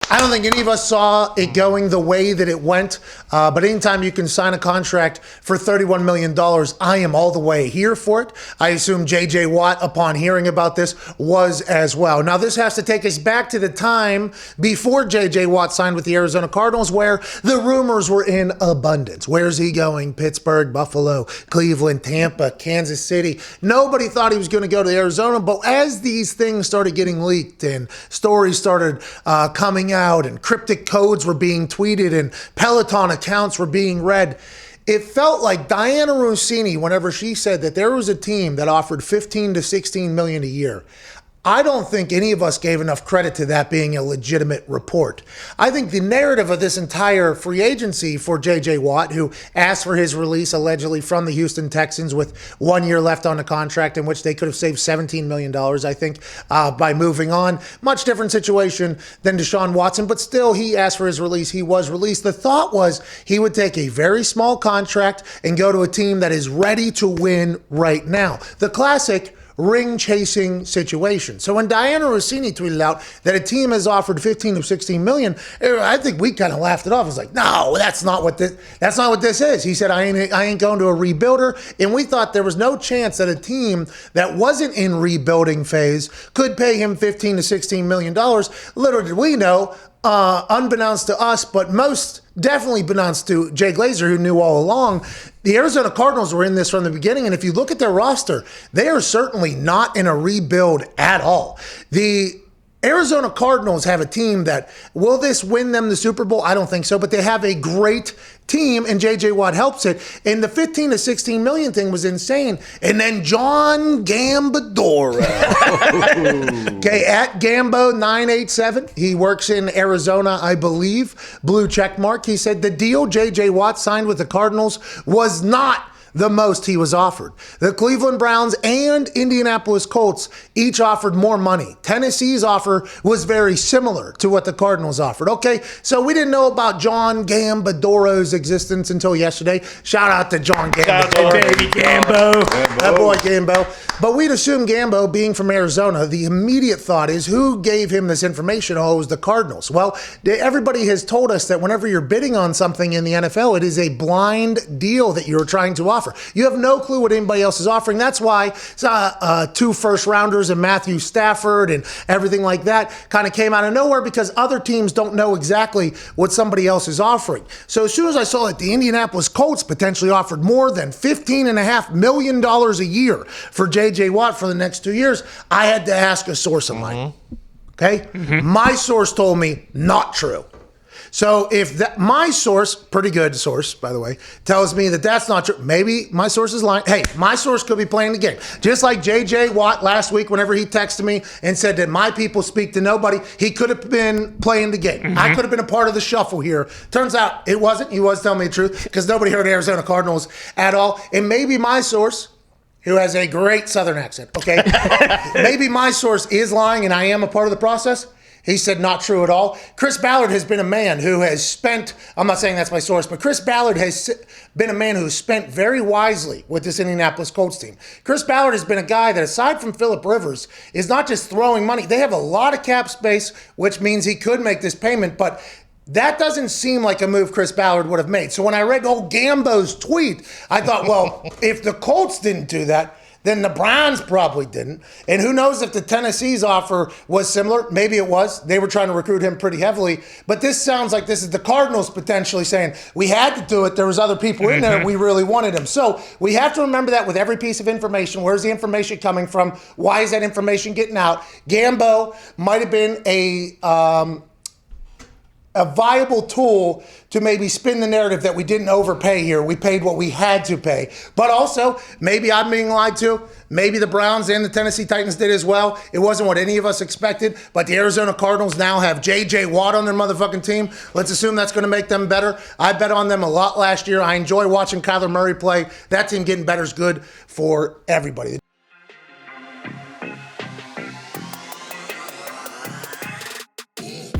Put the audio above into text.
I don't think any of us saw it going the way that it went. But anytime you can sign a contract for $31 million, I am all the way here for it. I assume J.J. Watt, upon hearing about this, was as well. Now, this has to take us back to the time before J.J. Watt signed with the Arizona Cardinals, where the rumors were in abundance. Where's he going? Pittsburgh, Buffalo, Cleveland, Tampa, Kansas City. Nobody thought he was going to go to Arizona, but as these things started getting leaked and stories started coming out and cryptic codes were being tweeted and Peloton accounts were being read, it felt like Diana Rossini, whenever she said that there was a team that offered 15 to 16 million a year, I don't think any of us gave enough credit to that being a legitimate report. I think the narrative of this entire free agency for J.J. Watt, who asked for his release allegedly from the Houston Texans with 1 year left on the contract in which they could have saved $17 million, I think, by moving on. Much different situation than Deshaun Watson, but still he asked for his release. He was released. The thought was he would take a very small contract and go to a team that is ready to win right now. The classic ring-chasing situation. So when Diana Rossini tweeted out that a team has offered 15 to 16 million, I think we kind of laughed it off. It was like, no, that's not what this is. He said, I ain't going to a rebuilder. And we thought there was no chance that a team that wasn't in rebuilding phase could pay him 15 to 16 million dollars. Little did we know, unbeknownst to us, but most definitely beknownst to Jay Glazer, who knew all along, the Arizona Cardinals were in this from the beginning. And if you look at their roster, they are certainly not in a rebuild at all. The Arizona Cardinals have a team that, will this win them the Super Bowl? I don't think so, but they have a great team, and J.J. Watt helps it. And the 15 to 16 million thing was insane. And then John Gambadoro, okay, at Gambo987, he works in Arizona, I believe, blue check mark. He said the deal J.J. Watt signed with the Cardinals was not the most he was offered. The Cleveland Browns and Indianapolis Colts each offered more money. Tennessee's offer was very similar to what the Cardinals offered. Okay, so we didn't know about John Gambadoro's existence until yesterday. Shout out to John Gambadoro. Shout out to baby Gambo. That boy Gambo. But we'd assume Gambo, being from Arizona, the immediate thought is, who gave him this information? Oh, it was the Cardinals. Well, everybody has told us that whenever you're bidding on something in the NFL, it is a blind deal that you're trying to offer. You have no clue what anybody else is offering. That's why 2 first-rounders and Matthew Stafford and everything like that kind of came out of nowhere, because other teams don't know exactly what somebody else is offering. So as soon as I saw that the Indianapolis Colts potentially offered more than $15.5 million a year for J.J. Watt for the next 2 years, I had to ask a source of mine. Okay? My source told me not true. So if my source, pretty good source, by the way, tells me that that's not true, maybe my source is lying. Hey, my source could be playing the game. Just like J.J. Watt last week, whenever he texted me and said that my people speak to nobody, he could have been playing the game. I could have been a part of the shuffle here. Turns out it wasn't. He was telling me the truth, because nobody heard Arizona Cardinals at all. And maybe my source, who has a great Southern accent, okay? Maybe my source is lying and I am a part of the process. He said not true at all. Chris Ballard has been a man who has spent, I'm not saying that's my source, but Chris Ballard has been a man who has spent very wisely with this Indianapolis Colts team. Chris Ballard has been a guy that, aside from Phillip Rivers, is not just throwing money. They have a lot of cap space, which means he could make this payment, but that doesn't seem like a move Chris Ballard would have made. So when I read old Gambo's tweet, I thought, well, if the Colts didn't do that, then the Browns probably didn't. And who knows if the Tennessee's offer was similar. Maybe it was. They were trying to recruit him pretty heavily. But this sounds like this is the Cardinals potentially saying, we had to do it. There was other people in there. We really wanted him. So we have to remember that with every piece of information. Where's the information coming from? Why is that information getting out? Gambo might have been a viable tool to maybe spin the narrative that we didn't overpay here. We paid what we had to pay. But also, maybe I'm being lied to. Maybe the Browns and the Tennessee Titans did as well. It wasn't what any of us expected. But the Arizona Cardinals now have J.J. Watt on their motherfucking team. Let's assume that's going to make them better. I bet on them a lot last year. I enjoy watching Kyler Murray play. That team getting better is good for everybody.